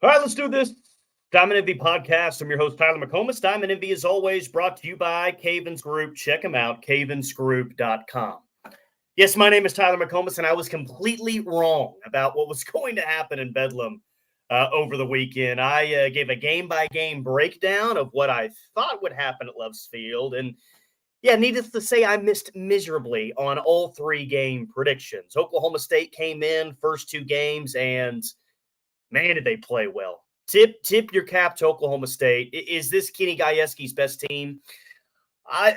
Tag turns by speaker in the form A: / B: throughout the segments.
A: All right, let's do this. Diamond Envy Podcast. I'm your host, Tyler McComas. Diamond Envy, as always, brought to you by Cavens Group. Check them out, cavensgroup.com. Yes, my name is Tyler McComas, and I was completely wrong about what was going to happen in Bedlam over the weekend. I gave a game-by-game breakdown of what I thought would happen at Love's Field, and yeah, needless to say, I missed miserably on all three game predictions. Oklahoma State came in first two games, and man, did they play well. Tip your cap to Oklahoma State. Is this Kenny Gajewski's best team? I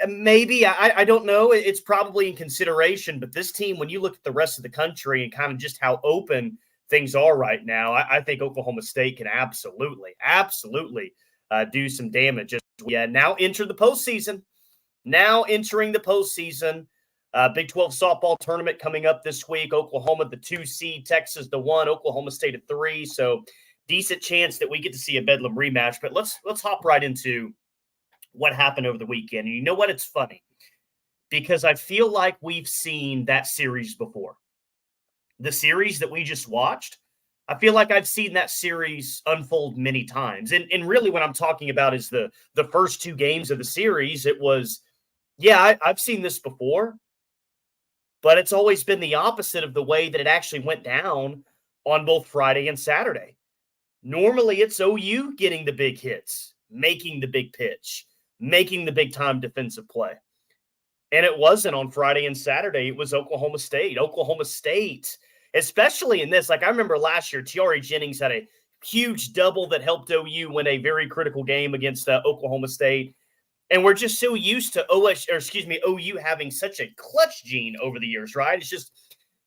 A: don't know. It's probably in consideration, but this team, when you look at the rest of the country and kind of just how open things are right now, I think Oklahoma State can absolutely do some damage. Yeah, now enter the postseason. Now entering the postseason. Big 12 softball tournament coming up this week. Oklahoma, the 2 seed, Texas, the 1, Oklahoma State, a 3. So decent chance that we get to see a Bedlam rematch. But let's hop right into what happened over the weekend. And you know what? It's funny because I feel like we've seen that series before. The series that we just watched, I feel like I've seen that series unfold many times. And really what I'm talking about is the first two games of the series. It was, I've seen this before. But it's always been the opposite of the way that it actually went down on both Friday and Saturday. Normally, it's OU getting the big hits, making the big pitch, making the big-time defensive play. And it wasn't on Friday and Saturday. It was Oklahoma State. Oklahoma State, especially in this. Like, I remember last year, Tiare Jennings had a huge double that helped OU win a very critical game against Oklahoma State. And we're just so used to OU having such a clutch gene over the years, right? It's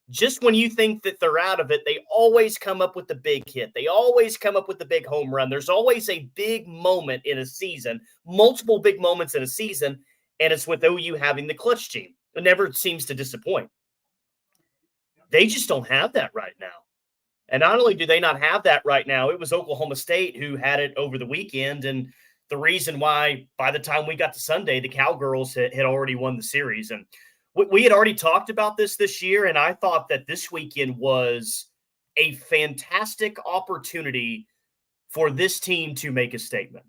A: just when you think that they're out of it, they always come up with the big hit. They always come up with the big home run. There's always a big moment in a season, multiple big moments in a season, and it's with OU having the clutch gene. It never seems to disappoint. They just don't have that right now. And not only do they not have that right now, it was Oklahoma State who had it over the weekend, and the reason why by the time we got to Sunday, the Cowgirls had already won the series. And we had already talked about this year, and I thought that this weekend was a fantastic opportunity for this team to make a statement.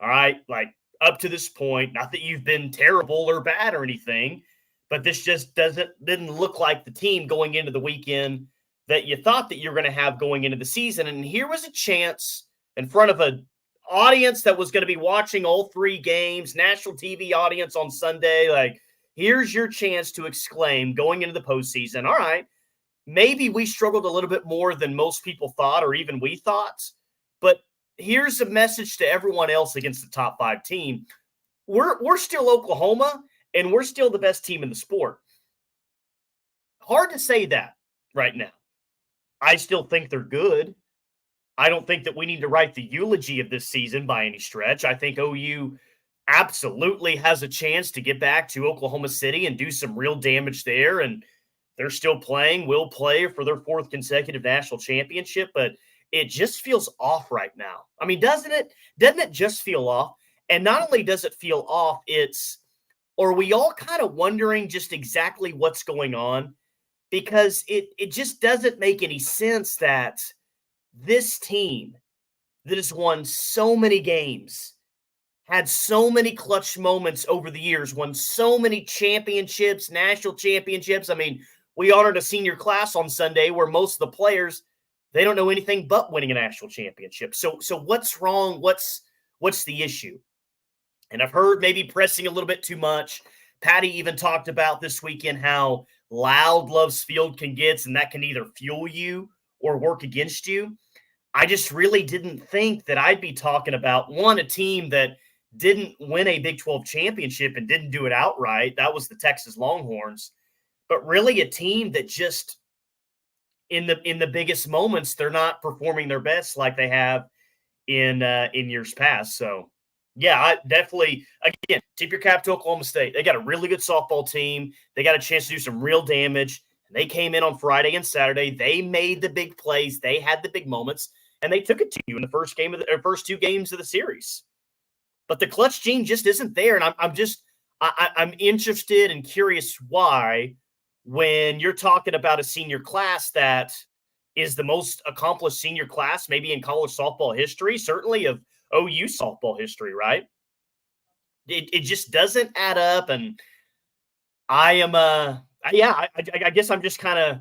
A: All right? Like, up to this point, not that you've been terrible or bad or anything, but this just didn't look like the team going into the weekend that you thought that you were going to have going into the season. And here was a chance in front of a audience that was going to be watching all three games, national TV audience on Sunday. Like, here's your chance to exclaim going into the postseason. All right, maybe we struggled a little bit more than most people thought, or even we thought, but here's a message to everyone else against the top 5 team. We're still Oklahoma, and we're still the best team in the sport. Hard to say that right now. I still think they're good. I don't think that we need to write the eulogy of this season by any stretch. I think OU absolutely has a chance to get back to Oklahoma City and do some real damage there. And they're still playing, will play for their 4th consecutive national championship. But it just feels off right now. I mean, doesn't it? Doesn't it just feel off? And not only does it feel off, are we all kind of wondering just exactly what's going on? Because it just doesn't make any sense that this team that has won so many games, had so many clutch moments over the years, won so many championships, national championships. I mean, we honored a senior class on Sunday where most of the players, they don't know anything but winning a national championship. So what's wrong? What's the issue? And I've heard maybe pressing a little bit too much. Patty even talked about this weekend how loud Love's Field can get, and that can either fuel you or work against you. I just really didn't think that I'd be talking about, one, a team that didn't win a Big 12 championship and didn't do it outright. That was the Texas Longhorns. But really a team that just in the biggest moments, they're not performing their best like they have in years past. So, yeah, I definitely, again, tip your cap to Oklahoma State. They got a really good softball team. They got a chance to do some real damage. They came in on Friday and Saturday. They made the big plays. They had the big moments. And they took it to you in the first 2 games of the series. But the clutch gene just isn't there. And I'm interested and curious why, when you're talking about a senior class that is the most accomplished senior class maybe in college softball history, certainly of OU softball history, right? It just doesn't add up. And I am, I guess I'm just kind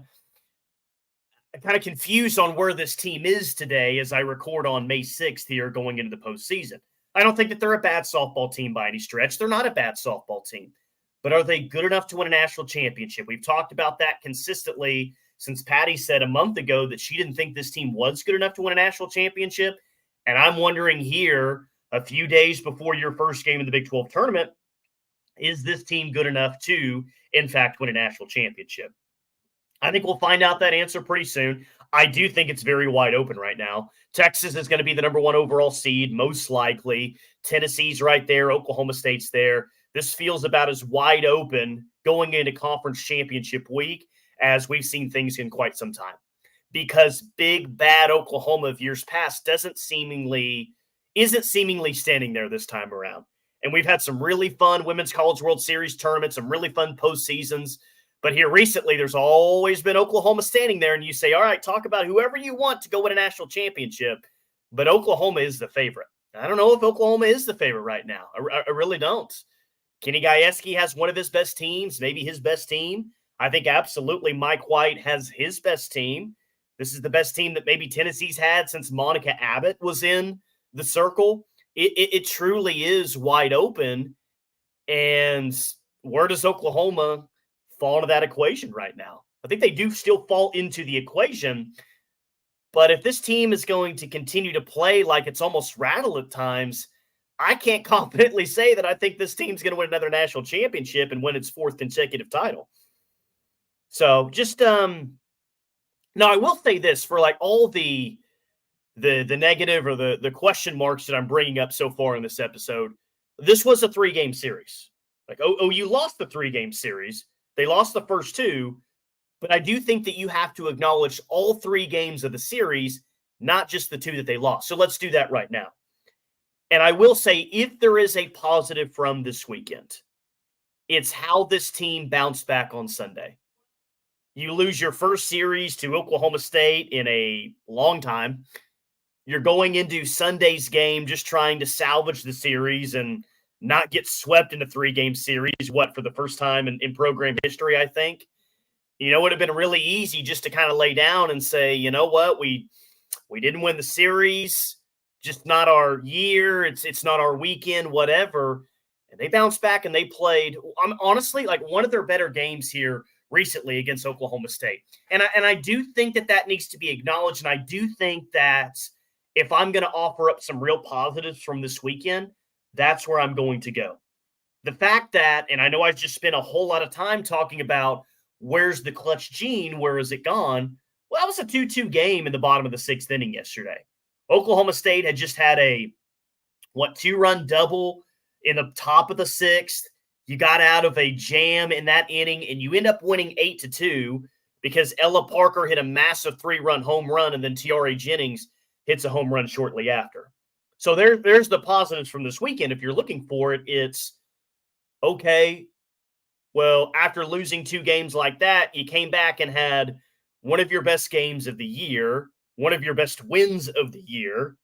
A: of confused on where this team is today as I record on May 6th here going into the postseason. I don't think that they're a bad softball team by any stretch. They're not a bad softball team. But are they good enough to win a national championship? We've talked about that consistently since Patty said a month ago that she didn't think this team was good enough to win a national championship. And I'm wondering here, a few days before your first game in the Big 12 tournament, is this team good enough to, in fact, win a national championship? I think we'll find out that answer pretty soon. I do think it's very wide open right now. Texas is going to be the number 1 overall seed, most likely. Tennessee's right there. Oklahoma State's there. This feels about as wide open going into conference championship week as we've seen things in quite some time. Because big, bad Oklahoma of years past isn't seemingly standing there this time around. And we've had some really fun Women's College World Series tournaments, some really fun postseasons. But here recently, there's always been Oklahoma standing there, and you say, all right, talk about whoever you want to go win a national championship. But Oklahoma is the favorite. I don't know if Oklahoma is the favorite right now. I really don't. Kenny Gajewski has one of his best teams, maybe his best team. I think absolutely Mike White has his best team. This is the best team that maybe Tennessee's had since Monica Abbott was in the circle. It truly is wide open. And where does Oklahoma fall into that equation right now? I think they do still fall into the equation. But if this team is going to continue to play like it's almost rattled at times, I can't confidently say that I think this team's going to win another national championship and win its 4th consecutive title. So just now I will say this for like all the negative or the question marks that I'm bringing up so far in this episode. This was a 3-game series. Like OU lost the 3-game series. They lost the first 2, but I do think that you have to acknowledge all 3 games of the series, not just the 2 that they lost. So let's do that right now. And I will say, if there is a positive from this weekend, it's how this team bounced back on Sunday. You lose your first series to Oklahoma State in a long time. You're going into Sunday's game just trying to salvage the series and not get swept in a 3-game series, for the first time in program history, I think. It would have been really easy just to kind of lay down and say, you know what, we didn't win the series, just not our year, it's not our weekend, whatever. And they bounced back and they played, honestly, like one of their better games here recently against Oklahoma State. And I do think that needs to be acknowledged, and I do think that if I'm going to offer up some real positives from this weekend, that's where I'm going to go. The fact that, and I know I just spent a whole lot of time talking about where's the clutch gene, where is it gone? Well, that was a 2-2 game in the bottom of the 6th inning yesterday. Oklahoma State had just had a 2-run double in the top of the 6th. You got out of a jam in that inning, and you end up winning 8-2 because Ella Parker hit a massive 3-run home run, and then Tiare Jennings hits a home run shortly after. So there's the positives from this weekend. If you're looking for it, it's okay. Well, after losing 2 games like that, you came back and had one of your best games of the year, one of your best wins of the year,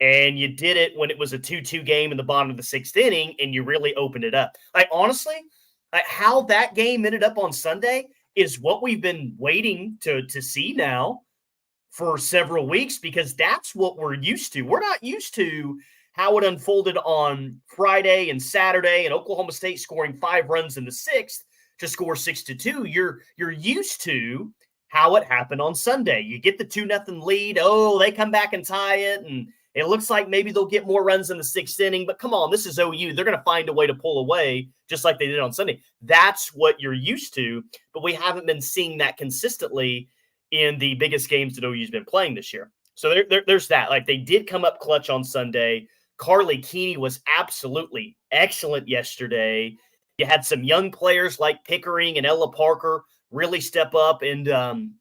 A: and you did it when it was a 2-2 game in the bottom of the 6th inning, and you really opened it up. Honestly, how that game ended up on Sunday is what we've been waiting to see now for several weeks, because that's what we're used to. We're not used to how it unfolded on Friday and Saturday and Oklahoma State scoring 5 runs in the 6th to score 6-2. You're used to how it happened on Sunday. You get the 2-0 lead. Oh, they come back and tie it, and it looks like maybe they'll get more runs in the 6th inning. But come on, this is OU. They're going to find a way to pull away just like they did on Sunday. That's what you're used to, but we haven't been seeing that consistently in the biggest games that OU's been playing this year. So there's that. Like, they did come up clutch on Sunday. Carly Keeney was absolutely excellent yesterday. You had some young players like Pickering and Ella Parker really step up and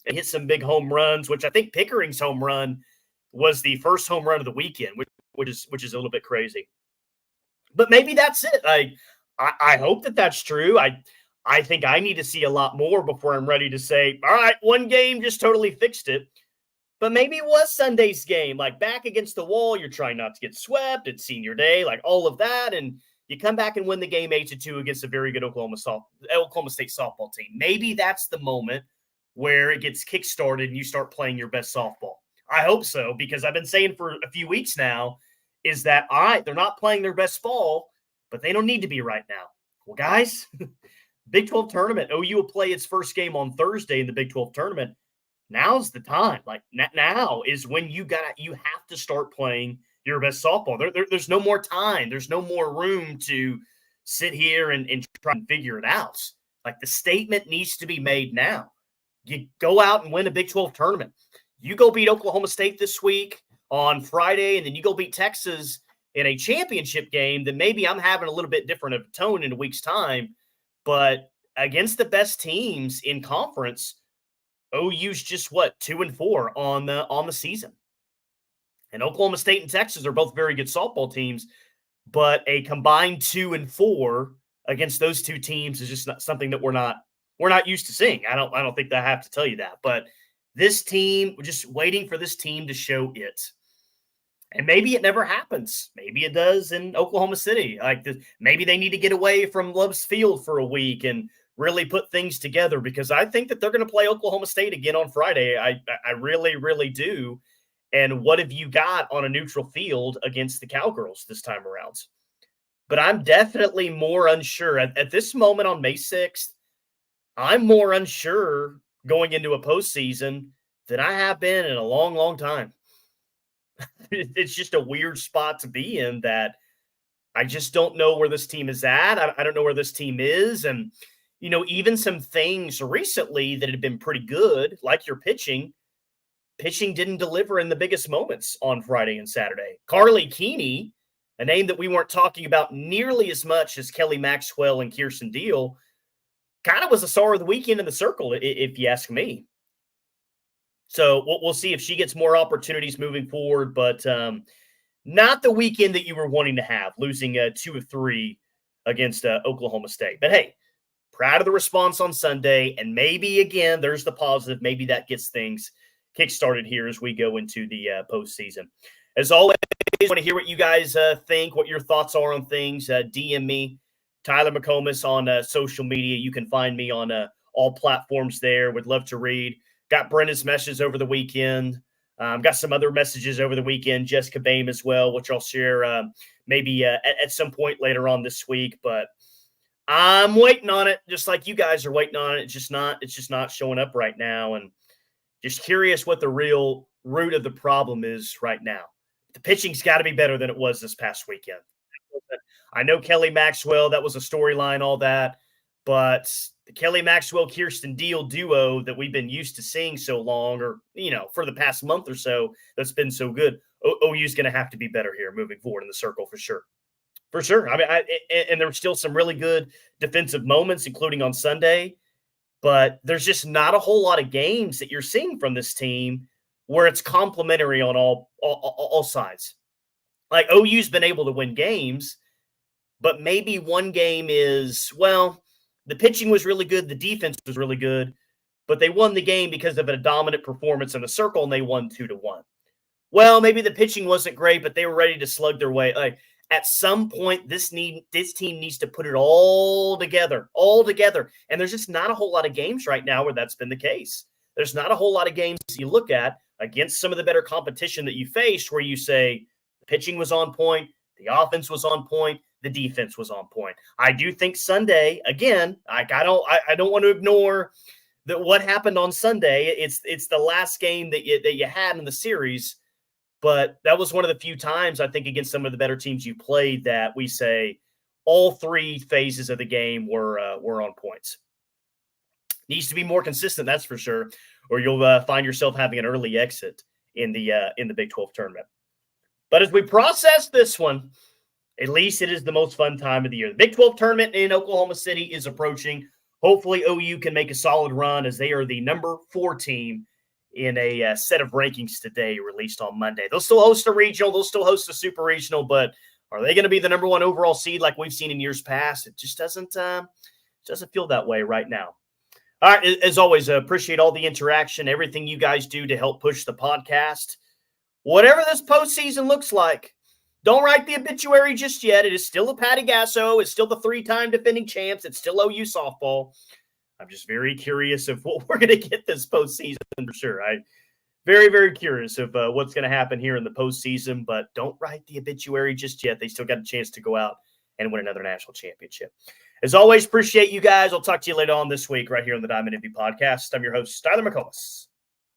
A: hit some big home runs, which I think Pickering's home run was the first home run of the weekend, which is a little bit crazy. But maybe that's it. I hope that's true. I think I need to see a lot more before I'm ready to say, all right, one game just totally fixed it. But maybe it was Sunday's game, like back against the wall. You're trying not to get swept. It's senior day, like all of that. And you come back and win the game 8-2 against a very good Oklahoma State softball team. Maybe that's the moment where it gets kickstarted and you start playing your best softball. I hope so, because I've been saying for a few weeks now is that, all right, they're not playing their best ball, but they don't need to be right now. Well, guys, Big 12 tournament, OU will play its first game on Thursday in the Big 12 tournament. Now's the time. Like now is when you have to start playing your best softball. There's no more time. There's no more room to sit here and try and figure it out. Like the statement needs to be made now. You go out and win a Big 12 tournament. You go beat Oklahoma State this week on Friday, and then you go beat Texas in a championship game, then maybe I'm having a little bit different of a tone in a week's time. But against the best teams in conference, OU's just 2-4 on the season. And Oklahoma State and Texas are both very good softball teams, but a combined 2-4 against those two teams is just not something that we're not used to seeing. I don't think that I have to tell you that. But this team, we're just waiting for this team to show it. And maybe it never happens. Maybe it does in Oklahoma City. Maybe they need to get away from Love's Field for a week and really put things together, because I think that they're going to play Oklahoma State again on Friday. I really, really do. And what have you got on a neutral field against the Cowgirls this time around? But I'm definitely more unsure. At this moment on May 6th, I'm more unsure going into a postseason than I have been in a long, long time. It's just a weird spot to be in, that I just don't know where this team is at. I don't know where this team is. And, even some things recently that had been pretty good, like your pitching didn't deliver in the biggest moments on Friday and Saturday. Carly Keeney, a name that we weren't talking about nearly as much as Kelly Maxwell and Kirsten Deal, kind of was the star of the weekend in the circle, if you ask me. So we'll see if she gets more opportunities moving forward, but not the weekend that you were wanting to have, losing 2 of 3 against Oklahoma State. But hey, proud of the response on Sunday, and maybe, again, there's the positive. Maybe that gets things kickstarted here as we go into the postseason. As always, I want to hear what you guys think, what your thoughts are on things. DM me, Tyler McComas, on social media. You can find me on all platforms there. Would love to read. Got Brenda's messages over the weekend. Got some other messages over the weekend, Jessica Boehm as well, which I'll share maybe at some point later on this week. But I'm waiting on it, just like you guys are waiting on it. It's just not showing up right now. And just curious what the real root of the problem is right now. The pitching's got to be better than it was this past weekend. I know Kelly Maxwell, that was a storyline, all that. But the Kelly Maxwell-Kirsten Deal duo that we've been used to seeing so long, or, for the past month or so, that's been so good, OU's going to have to be better here moving forward in the circle for sure. For sure. I mean, and there were still some really good defensive moments, including on Sunday. But there's just not a whole lot of games that you're seeing from this team where it's complementary on all sides. Like, OU's been able to win games, but maybe one game is, the pitching was really good, the defense was really good, but they won the game because of a dominant performance in the circle, and they won 2-1. Well, maybe the pitching wasn't great, but they were ready to slug their way. Like, at some point, this team needs to put it all together. And there's just not a whole lot of games right now where that's been the case. There's not a whole lot of games you look at against some of the better competition that you faced where you say the pitching was on point, the offense was on point, the defense was on point. I do think Sunday, again, I don't want to ignore that what happened on Sunday. It's the last game that you had in the series. But that was one of the few times, I think, against some of the better teams you played that we say all 3 phases of the game were on points. Needs to be more consistent, that's for sure, or you'll find yourself having an early exit in the Big 12 tournament. But as we process this one, at least it is the most fun time of the year. The Big 12 tournament in Oklahoma City is approaching. Hopefully, OU can make a solid run, as they are the number 4 team in a set of rankings today released on Monday. They'll still host a regional. They'll still host a super regional, but are they going to be the number 1 overall seed like we've seen in years past? It just doesn't feel that way right now. All right. As always, appreciate all the interaction, everything you guys do to help push the podcast. Whatever this postseason looks like, don't write the obituary just yet. It is still a Patty Gasso. It's still the 3-time defending champs. It's still OU softball. I'm just very curious of what we're going to get this postseason for sure. Very, very curious of what's going to happen here in the postseason, but don't write the obituary just yet. They still got a chance to go out and win another national championship. As always, appreciate you guys. I'll talk to you later on this week right here on the Diamond Envy Podcast. I'm your host, Tyler McComas.